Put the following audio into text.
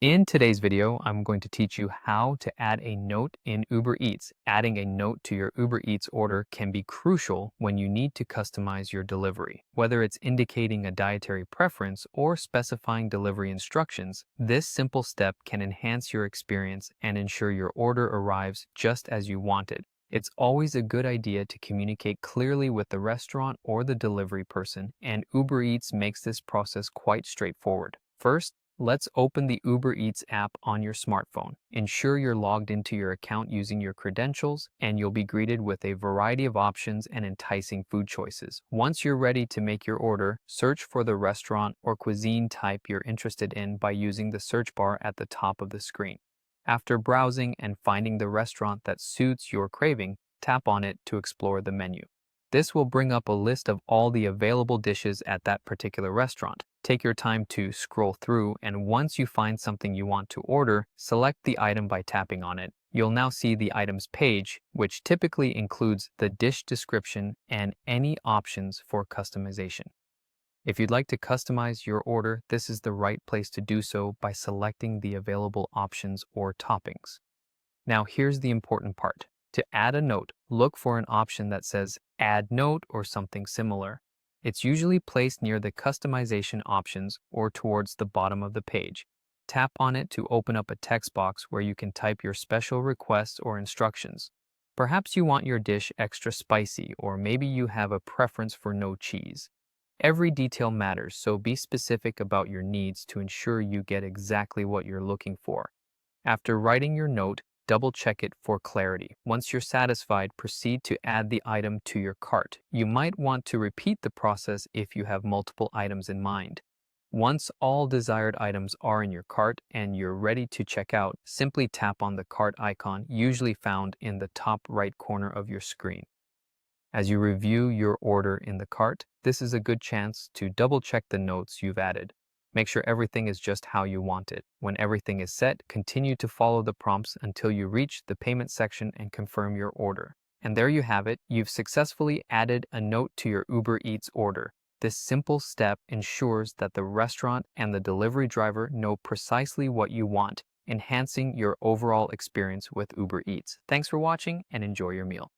In today's video, I'm going to teach you how to add a note in Uber Eats. Adding a note to your Uber Eats order can be crucial when you need to customize your delivery. Whether it's indicating a dietary preference or specifying delivery instructions, this simple step can enhance your experience and ensure your order arrives just as you want it. It's always a good idea to communicate clearly with the restaurant or the delivery person, and Uber Eats makes this process quite straightforward. First, let's open the Uber Eats app on your smartphone. Ensure you're logged into your account using your credentials, and you'll be greeted with a variety of options and enticing food choices. Once you're ready to make your order, search for the restaurant or cuisine type you're interested in by using the search bar at the top of the screen. After browsing and finding the restaurant that suits your craving, tap on it to explore the menu. This will bring up a list of all the available dishes at that particular restaurant. Take your time to scroll through, and once you find something you want to order, select the item by tapping on it. You'll now see the items page, which typically includes the dish description and any options for customization. If you'd like to customize your order, this is the right place to do so by selecting the available options or toppings. Now here's the important part. To add a note, look for an option that says Add Note or something similar. It's usually placed near the customization options or towards the bottom of the page. Tap on it to open up a text box where you can type your special requests or instructions. Perhaps you want your dish extra spicy, or maybe you have a preference for no cheese. Every detail matters, so be specific about your needs to ensure you get exactly what you're looking for. After writing your note, double-check it for clarity. Once you're satisfied, proceed to add the item to your cart. You might want to repeat the process if you have multiple items in mind. Once all desired items are in your cart and you're ready to check out, simply tap on the cart icon, usually found in the top right corner of your screen. As you review your order in the cart, this is a good chance to double-check the notes you've added. Make sure everything is just how you want it. When everything is set, continue to follow the prompts until you reach the payment section and confirm your order. And there you have it. You've successfully added a note to your Uber Eats order. This simple step ensures that the restaurant and the delivery driver know precisely what you want, enhancing your overall experience with Uber Eats. Thanks for watching and enjoy your meal.